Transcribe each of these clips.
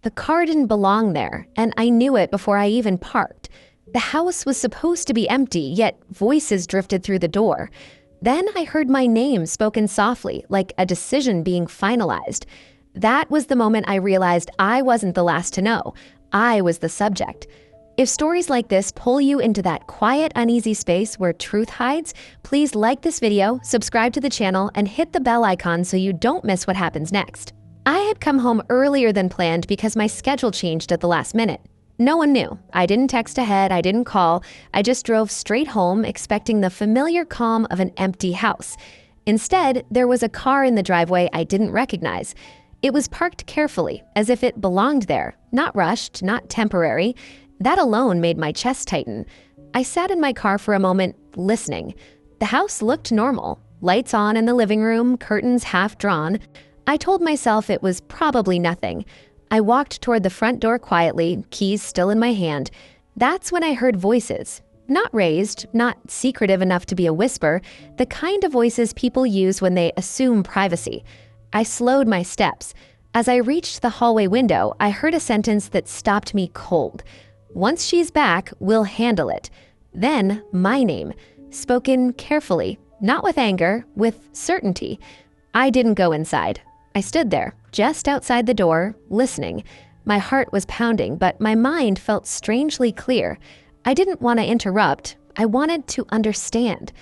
The car didn't belong there, and I knew it before I even parked. The house was supposed to be empty, yet voices drifted through the door. Then I heard my name spoken softly, like a decision being finalized. That was the moment I realized I wasn't the last to know. I was the subject. If stories like this pull you into that quiet, uneasy space where truth hides, please like this video, subscribe to the channel, and hit the bell icon so you don't miss what happens next. I had come home earlier than planned because my schedule changed at the last minute. No one knew. I didn't text ahead, I didn't call. I just drove straight home, expecting the familiar calm of an empty house. Instead, there was a car in the driveway I didn't recognize. It was parked carefully, as if it belonged there, not rushed, not temporary. That alone made my chest tighten. I sat in my car for a moment, listening. The house looked normal. Lights on in the living room, curtains half drawn. I told myself it was probably nothing. I walked toward the front door quietly, keys still in my hand. That's when I heard voices. Not raised, not secretive enough to be a whisper, the kind of voices people use when they assume privacy. I slowed my steps. As I reached the hallway window, I heard a sentence that stopped me cold. "Once she's back, we'll handle it." Then, my name, spoken carefully, not with anger, with certainty. I didn't go inside. I stood there, just outside the door, listening. My heart was pounding, but my mind felt strangely clear. I didn't want to interrupt. I wanted to understand.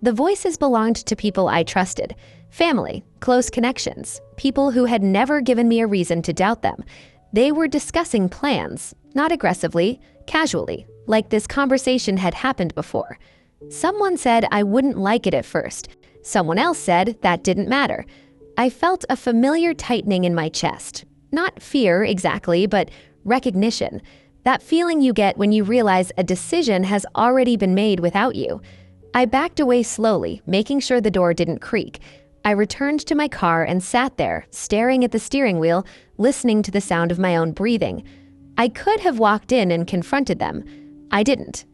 The voices belonged to people I trusted. Family, close connections, people who had never given me a reason to doubt them. They were discussing plans, not aggressively, casually, like this conversation had happened before. Someone said I wouldn't like it at first. Someone else said that didn't matter. I felt a familiar tightening in my chest. Not fear exactly, but recognition. That feeling you get when you realize a decision has already been made without you. I backed away slowly, making sure the door didn't creak. I returned to my car and sat there, staring at the steering wheel, listening to the sound of my own breathing. I could have walked in and confronted them. I didn't.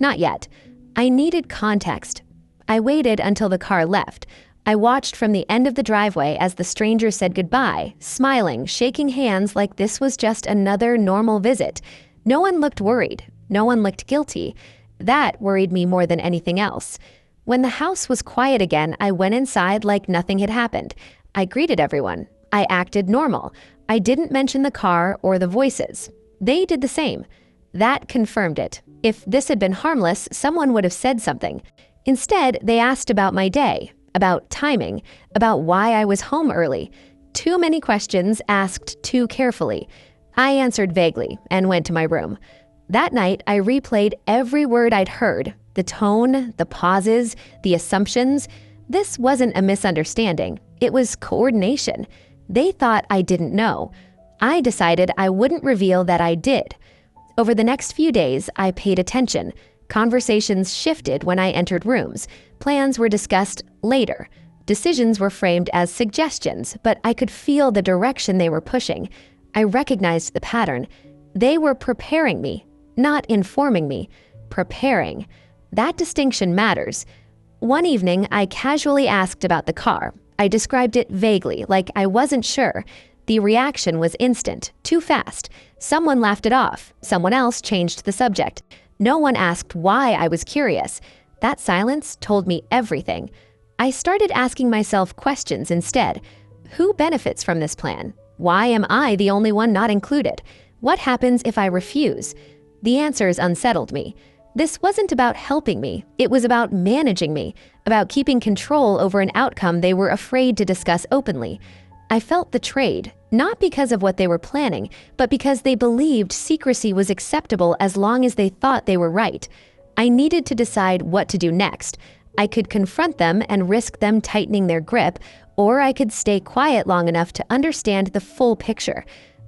Not yet. I needed context. I waited until the car left. I watched from the end of the driveway as the stranger said goodbye, smiling, shaking hands like this was just another normal visit. No one looked worried. No one looked guilty. That worried me more than anything else. When the house was quiet again, I went inside like nothing had happened. I greeted everyone. I acted normal. I didn't mention the car or the voices. They did the same. That confirmed it. If this had been harmless, someone would have said something. Instead, they asked about my day, about timing, about why I was home early. Too many questions asked too carefully. I answered vaguely and went to my room. That night, I replayed every word I'd heard, the tone, the pauses, the assumptions. This wasn't a misunderstanding. It was coordination. They thought I didn't know. I decided I wouldn't reveal that I did. Over the next few days, I paid attention. Conversations shifted when I entered rooms. Plans were discussed later. Decisions were framed as suggestions, but I could feel the direction they were pushing. I recognized the pattern. They were preparing me, not informing me. Preparing. That distinction matters. One evening, I casually asked about the car. I described it vaguely, like I wasn't sure. The reaction was instant, too fast. Someone laughed it off. Someone else changed the subject. No one asked why I was curious. That silence told me everything. I started asking myself questions instead. Who benefits from this plan? Why am I the only one not included? What happens if I refuse? The answers unsettled me. This wasn't about helping me. It was about managing me, about keeping control over an outcome they were afraid to discuss openly. I felt betrayed, not because of what they were planning, but because they believed secrecy was acceptable as long as they thought they were right. I needed to decide what to do next. I could confront them and risk them tightening their grip, or I could stay quiet long enough to understand the full picture.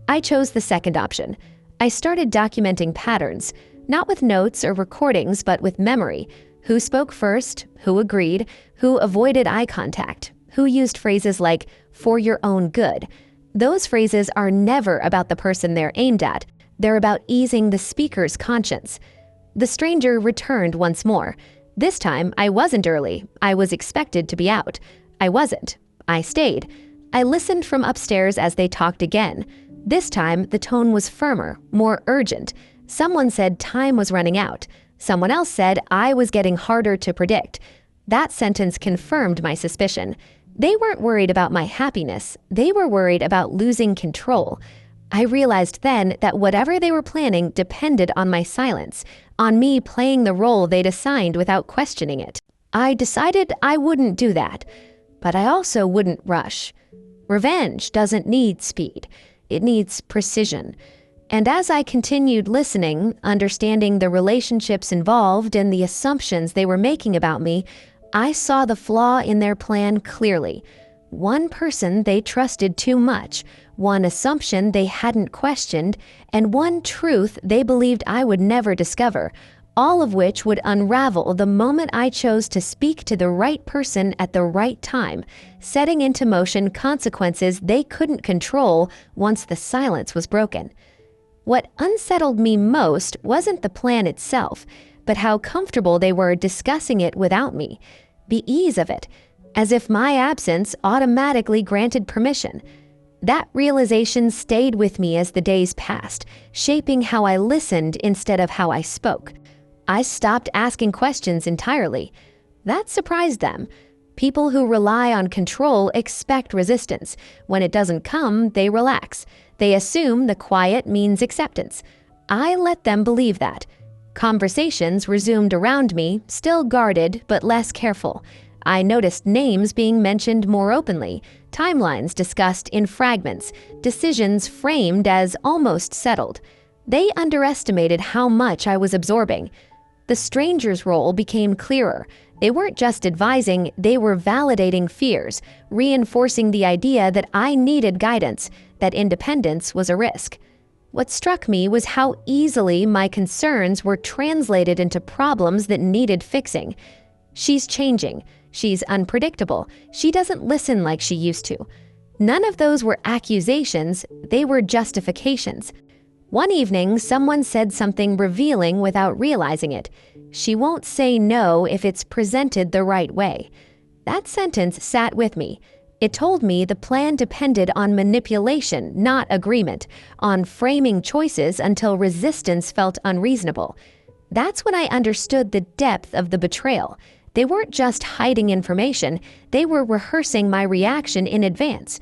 I chose the second option. I started documenting patterns, not with notes or recordings, but with memory. Who spoke first? Who agreed? Who avoided eye contact? Who used phrases like, "for your own good"? Those phrases are never about the person they're aimed at. They're about easing the speaker's conscience. The stranger returned once more. This time, I wasn't early. I was expected to be out. I wasn't. I stayed. I listened from upstairs as they talked again. This time, the tone was firmer, more urgent. Someone said time was running out. Someone else said I was getting harder to predict. That sentence confirmed my suspicion. They weren't worried about my happiness. They were worried about losing control. I realized then that whatever they were planning depended on my silence, on me playing the role they'd assigned without questioning it. I decided I wouldn't do that, but I also wouldn't rush. Revenge doesn't need speed. It needs precision. And as I continued listening, understanding the relationships involved and the assumptions they were making about me, I saw the flaw in their plan clearly. One person they trusted too much, one assumption they hadn't questioned, and one truth they believed I would never discover, all of which would unravel the moment I chose to speak to the right person at the right time, setting into motion consequences they couldn't control once the silence was broken. What unsettled me most wasn't the plan itself, but how comfortable they were discussing it without me. The ease of it, as if my absence automatically granted permission. That realization stayed with me as the days passed, shaping how I listened instead of how I spoke. I stopped asking questions entirely. That surprised them. People who rely on control expect resistance. When it doesn't come, they relax. They assume the quiet means acceptance. I let them believe that. Conversations resumed around me, still guarded but less careful. I noticed names being mentioned more openly, timelines discussed in fragments, decisions framed as almost settled. They underestimated how much I was absorbing. The stranger's role became clearer. They weren't just advising, they were validating fears, reinforcing the idea that I needed guidance, that independence was a risk. What struck me was how easily my concerns were translated into problems that needed fixing. She's changing. She's unpredictable. She doesn't listen like she used to. None of those were accusations, they were justifications. One evening, someone said something revealing without realizing it. She won't say no if it's presented the right way. That sentence sat with me. It told me the plan depended on manipulation, not agreement, on framing choices until resistance felt unreasonable. That's when I understood the depth of the betrayal. They weren't just hiding information, they were rehearsing my reaction in advance.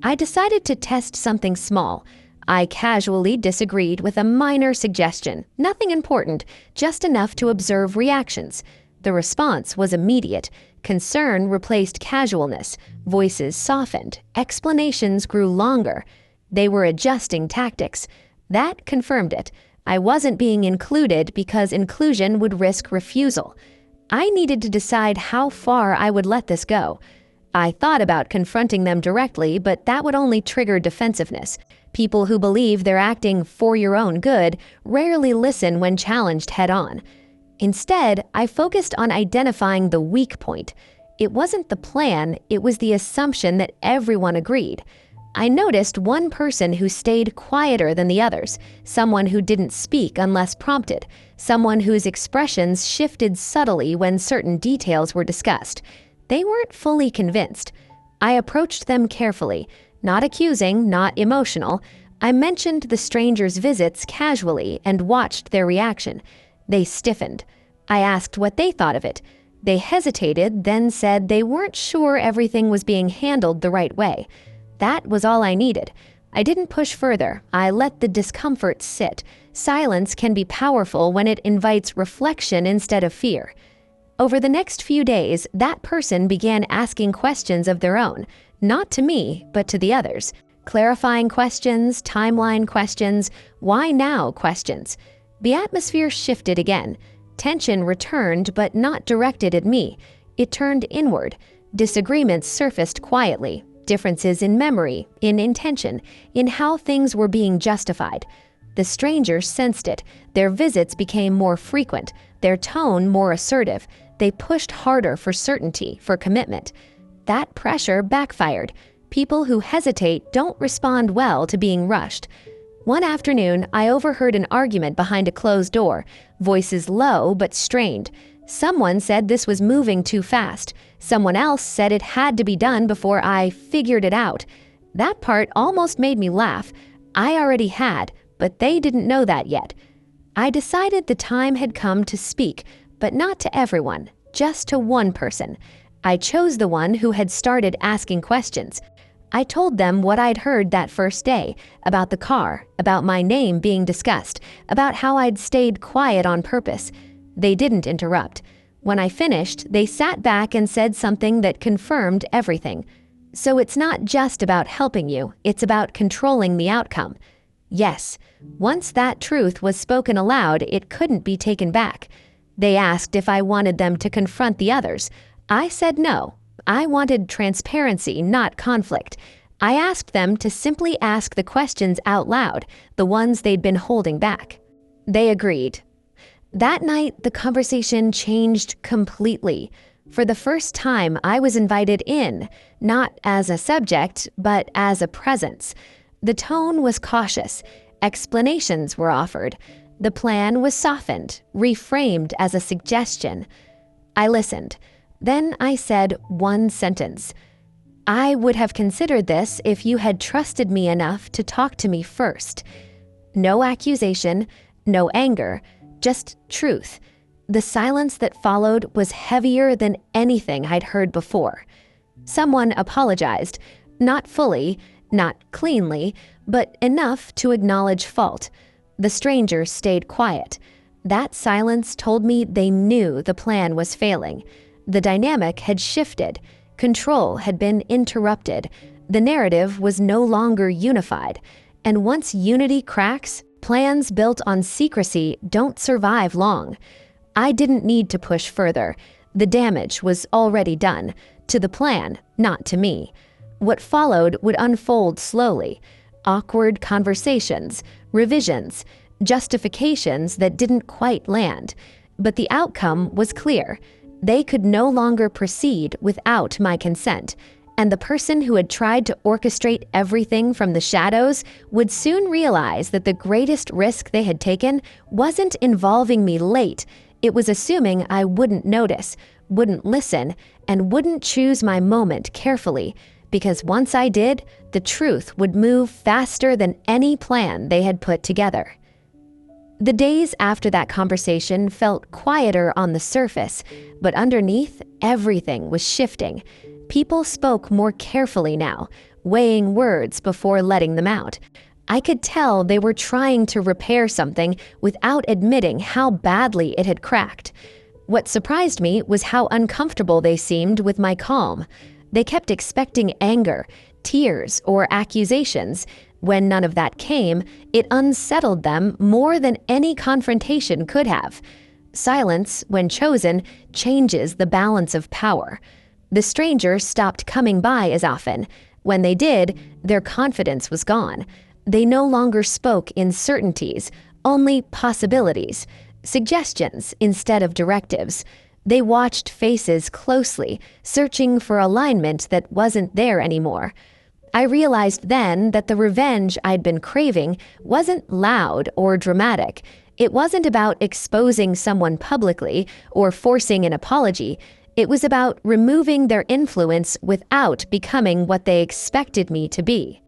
I decided to test something small. I casually disagreed with a minor suggestion, nothing important, just enough to observe reactions. The response was immediate. Concern replaced casualness. Voices softened. Explanations grew longer. They were adjusting tactics. That confirmed it. I wasn't being included because inclusion would risk refusal. I needed to decide how far I would let this go. I thought about confronting them directly, but that would only trigger defensiveness. People who believe they're acting for your own good rarely listen when challenged head-on. Instead, I focused on identifying the weak point. It wasn't the plan, it was the assumption that everyone agreed. I noticed one person who stayed quieter than the others, someone who didn't speak unless prompted, someone whose expressions shifted subtly when certain details were discussed. They weren't fully convinced. I approached them carefully, not accusing, not emotional. I mentioned the stranger's visits casually and watched their reaction. They stiffened. I asked what they thought of it. They hesitated, then said they weren't sure everything was being handled the right way. That was all I needed. I didn't push further. I let the discomfort sit. Silence can be powerful when it invites reflection instead of fear. Over the next few days, that person began asking questions of their own, not to me, but to the others. Clarifying questions, timeline questions, why now questions. The atmosphere shifted again. Tension returned, but not directed at me. It turned inward. Disagreements surfaced quietly. Differences in memory, in intention, in how things were being justified. The strangers sensed it. Their visits became more frequent, their tone more assertive. They pushed harder for certainty, for commitment. That pressure backfired. People who hesitate don't respond well to being rushed. One afternoon, I overheard an argument behind a closed door, voices low but strained. Someone said this was moving too fast. Someone else said it had to be done before I figured it out. That part almost made me laugh. I already had, but they didn't know that yet. I decided the time had come to speak, but not to everyone, just to one person. I chose the one who had started asking questions. I told them what I'd heard that first day, about the car, about my name being discussed, about how I'd stayed quiet on purpose. They didn't interrupt. When I finished, they sat back and said something that confirmed everything. So it's not just about helping you, it's about controlling the outcome. Yes, once that truth was spoken aloud, it couldn't be taken back. They asked if I wanted them to confront the others. I said no. I wanted transparency, not conflict. I asked them to simply ask the questions out loud, the ones they'd been holding back. They agreed. That night, the conversation changed completely. For the first time, I was invited in, not as a subject, but as a presence. The tone was cautious. Explanations were offered. The plan was softened, reframed as a suggestion. I listened. Then I said one sentence. I would have considered this if you had trusted me enough to talk to me first. No accusation, no anger, just truth. The silence that followed was heavier than anything I'd heard before. Someone apologized, not fully, not cleanly, but enough to acknowledge fault. The stranger stayed quiet. That silence told me they knew the plan was failing. The dynamic had shifted. Control had been interrupted. The narrative was no longer unified. And once unity cracks, plans built on secrecy don't survive long. I didn't need to push further. The damage was already done. To the plan, not to me. What followed would unfold slowly. Awkward conversations, revisions, justifications that didn't quite land. But the outcome was clear. They could no longer proceed without my consent, and the person who had tried to orchestrate everything from the shadows would soon realize that the greatest risk they had taken wasn't involving me late. It was assuming I wouldn't notice, wouldn't listen, and wouldn't choose my moment carefully, because once I did, the truth would move faster than any plan they had put together. The days after that conversation felt quieter on the surface, but underneath, everything was shifting. People spoke more carefully now, weighing words before letting them out. I could tell they were trying to repair something without admitting how badly it had cracked. What surprised me was how uncomfortable they seemed with my calm. They kept expecting anger, tears, or accusations. When none of that came, it unsettled them more than any confrontation could have. Silence, when chosen, changes the balance of power. The stranger stopped coming by as often. When they did, their confidence was gone. They no longer spoke in certainties, only possibilities, suggestions instead of directives. They watched faces closely, searching for alignment that wasn't there anymore. I realized then that the revenge I'd been craving wasn't loud or dramatic. It wasn't about exposing someone publicly or forcing an apology. It was about removing their influence without becoming what they expected me to be.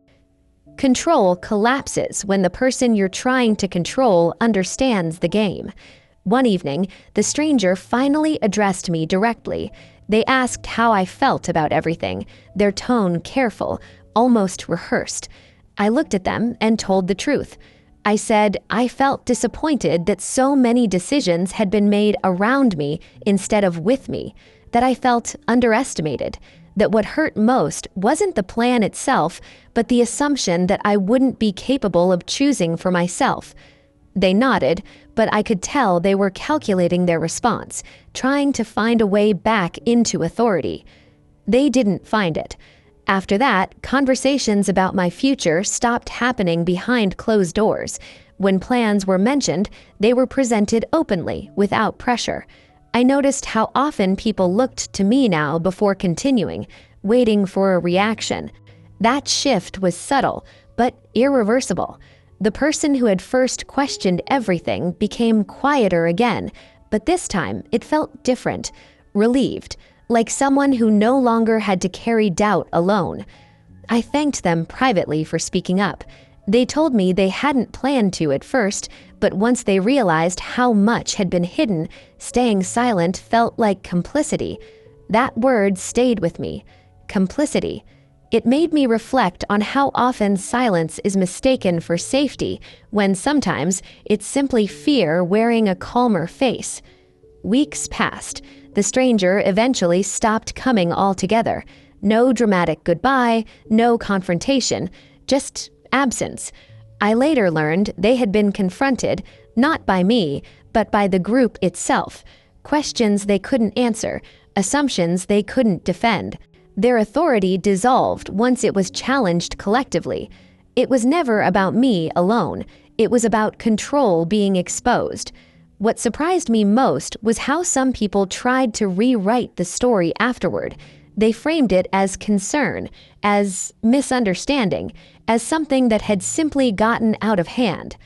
Control collapses when the person you're trying to control understands the game. One evening, the stranger finally addressed me directly. They asked how I felt about everything, their tone careful, almost rehearsed. I looked at them and told the truth. I said I felt disappointed that so many decisions had been made around me instead of with me, that I felt underestimated, that what hurt most wasn't the plan itself, but the assumption that I wouldn't be capable of choosing for myself. They nodded, but I could tell they were calculating their response, trying to find a way back into authority. They didn't find it. After that, conversations about my future stopped happening behind closed doors. When plans were mentioned, they were presented openly, without pressure. I noticed how often people looked to me now before continuing, waiting for a reaction. That shift was subtle, but irreversible. The person who had first questioned everything became quieter again, but this time it felt different, relieved, like someone who no longer had to carry doubt alone. I thanked them privately for speaking up. They told me they hadn't planned to at first, but once they realized how much had been hidden, staying silent felt like complicity. That word stayed with me. Complicity. It made me reflect on how often silence is mistaken for safety, when sometimes it's simply fear wearing a calmer face. Weeks passed. The stranger eventually stopped coming altogether. No dramatic goodbye, no confrontation, just absence. I later learned they had been confronted, not by me, but by the group itself. Questions they couldn't answer, assumptions they couldn't defend. Their authority dissolved once it was challenged collectively. It was never about me alone. It was about control being exposed. What surprised me most was how some people tried to rewrite the story afterward. They framed it as concern, as misunderstanding, as something that had simply gotten out of hand.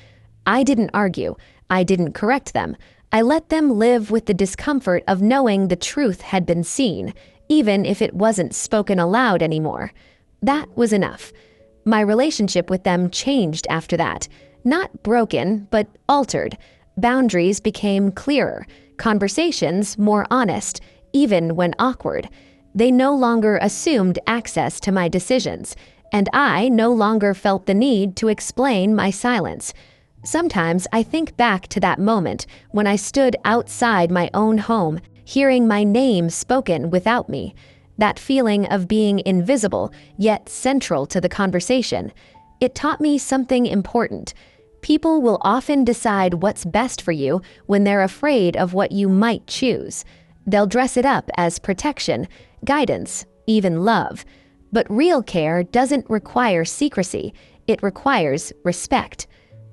I didn't argue. I didn't correct them. I let them live with the discomfort of knowing the truth had been seen, even if it wasn't spoken aloud anymore. That was enough. My relationship with them changed after that. Not broken, but altered. Boundaries became clearer, conversations more honest, even when awkward. They no longer assumed access to my decisions, and I no longer felt the need to explain my silence. Sometimes I think back to that moment when I stood outside my own home, hearing my name spoken without me. That feeling of being invisible, yet central to the conversation. It taught me something important. People will often decide what's best for you when they're afraid of what you might choose. They'll dress it up as protection, guidance, even love. But real care doesn't require secrecy. It requires respect.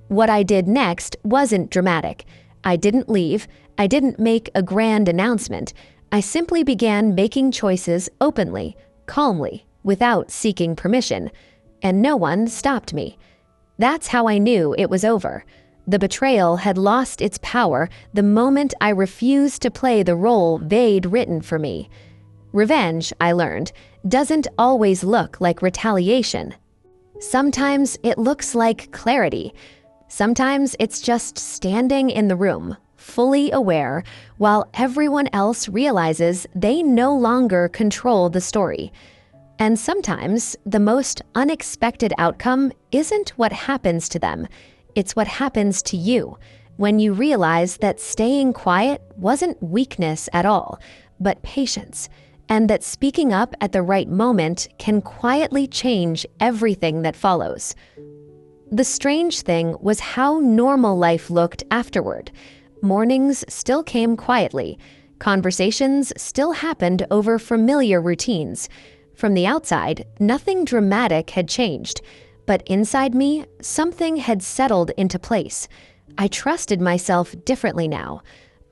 What I did next wasn't dramatic. I didn't leave. I didn't make a grand announcement. I simply began making choices openly, calmly, without seeking permission. And no one stopped me. That's how I knew it was over. The betrayal had lost its power the moment I refused to play the role they'd written for me. Revenge, I learned, doesn't always look like retaliation. Sometimes it looks like clarity. Sometimes it's just standing in the room, fully aware, while everyone else realizes they no longer control the story. And sometimes the most unexpected outcome isn't what happens to them. It's what happens to you when you realize that staying quiet wasn't weakness at all, but patience, and that speaking up at the right moment can quietly change everything that follows. The strange thing was how normal life looked afterward. Mornings still came quietly. Conversations still happened over familiar routines. From the outside, nothing dramatic had changed, but inside me, something had settled into place. I trusted myself differently now.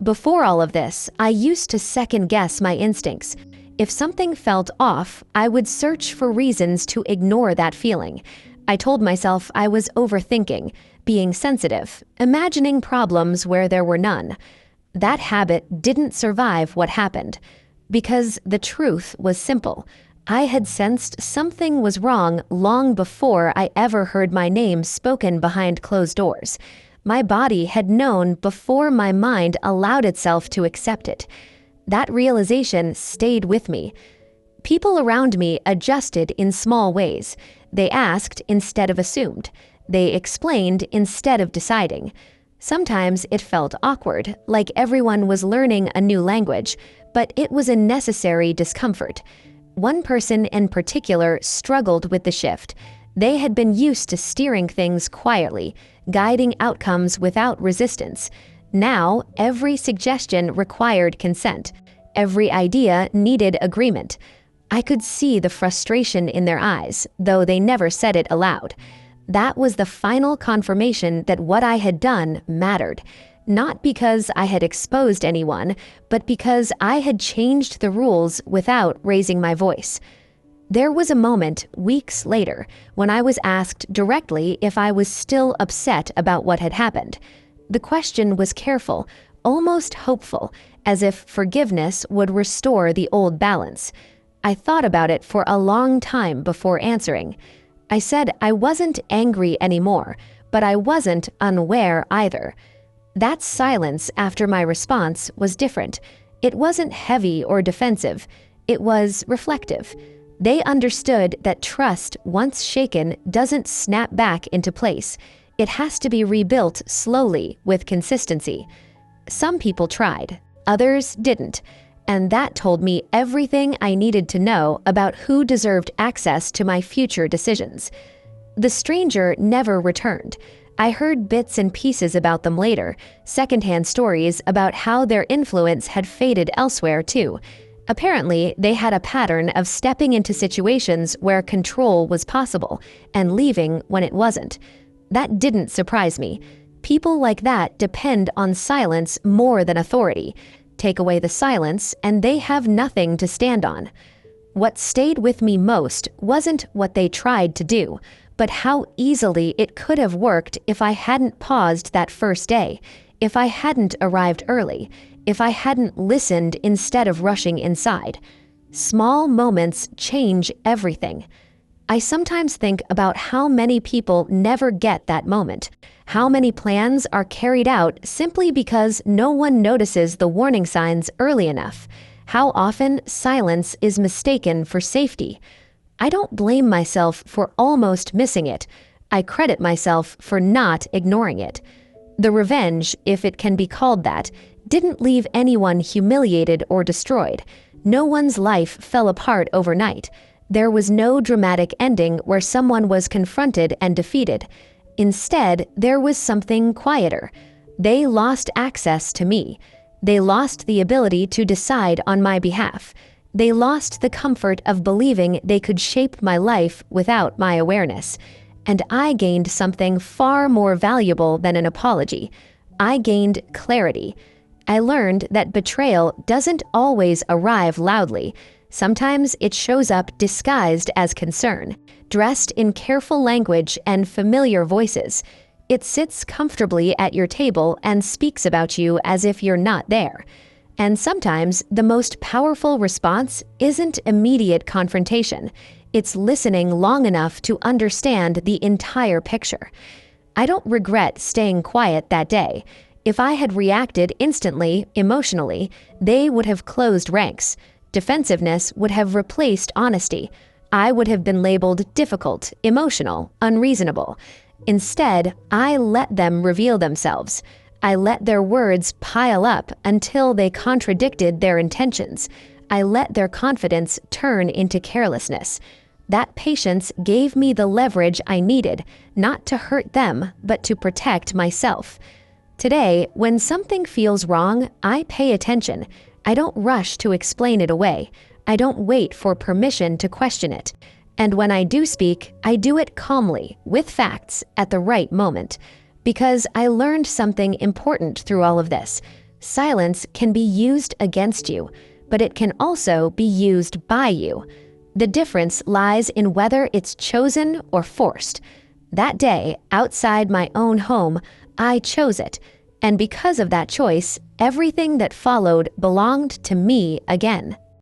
Before all of this, I used to second-guess my instincts. If something felt off, I would search for reasons to ignore that feeling. I told myself I was overthinking, being sensitive, imagining problems where there were none. That habit didn't survive what happened, because the truth was simple. I had sensed something was wrong long before I ever heard my name spoken behind closed doors. My body had known before my mind allowed itself to accept it. That realization stayed with me. People around me adjusted in small ways. They asked instead of assumed. They explained instead of deciding. Sometimes it felt awkward, like everyone was learning a new language, but it was a necessary discomfort. One person in particular struggled with the shift. They had been used to steering things quietly, guiding outcomes without resistance. Now, every suggestion required consent. Every idea needed agreement. I could see the frustration in their eyes, though they never said it aloud. That was the final confirmation that what I had done mattered. Not because I had exposed anyone, but because I had changed the rules without raising my voice. There was a moment, weeks later, when I was asked directly if I was still upset about what had happened. The question was careful, almost hopeful, as if forgiveness would restore the old balance. I thought about it for a long time before answering. I said I wasn't angry anymore, but I wasn't unaware either. That silence after my response was different. It wasn't heavy or defensive. It was reflective. They understood that trust, once shaken, doesn't snap back into place. It has to be rebuilt slowly with consistency. Some people tried, others didn't, and that told me everything I needed to know about who deserved access to my future decisions. The stranger never returned. I heard bits and pieces about them later, secondhand stories about how their influence had faded elsewhere too. Apparently, they had a pattern of stepping into situations where control was possible and leaving when it wasn't. That didn't surprise me. People like that depend on silence more than authority. Take away the silence, and they have nothing to stand on. What stayed with me most wasn't what they tried to do, but how easily it could have worked if I hadn't paused that first day, if I hadn't arrived early, if I hadn't listened instead of rushing inside. Small moments change everything. I sometimes think about how many people never get that moment, how many plans are carried out simply because no one notices the warning signs early enough, how often silence is mistaken for safety. I don't blame myself for almost missing it. I credit myself for not ignoring it. The revenge, if it can be called that, didn't leave anyone humiliated or destroyed. No one's life fell apart overnight. There was no dramatic ending where someone was confronted and defeated. Instead, there was something quieter. They lost access to me. They lost the ability to decide on my behalf. They lost the comfort of believing they could shape my life without my awareness. And I gained something far more valuable than an apology. I gained clarity. I learned that betrayal doesn't always arrive loudly. Sometimes it shows up disguised as concern, dressed in careful language and familiar voices. It sits comfortably at your table and speaks about you as if you're not there. And sometimes the most powerful response isn't immediate confrontation. It's listening long enough to understand the entire picture. I don't regret staying quiet that day. If I had reacted instantly, emotionally, they would have closed ranks. Defensiveness would have replaced honesty. I would have been labeled difficult, emotional, unreasonable. Instead, I let them reveal themselves. I let their words pile up until they contradicted their intentions. I let their confidence turn into carelessness. That patience gave me the leverage I needed, not to hurt them, but to protect myself. Today, when something feels wrong, I pay attention. I don't rush to explain it away. I don't wait for permission to question it. And when I do speak, I do it calmly, with facts, at the right moment. Because I learned something important through all of this. Silence can be used against you, but it can also be used by you. The difference lies in whether it's chosen or forced. That day, outside my own home, I chose it. And because of that choice, everything that followed belonged to me again.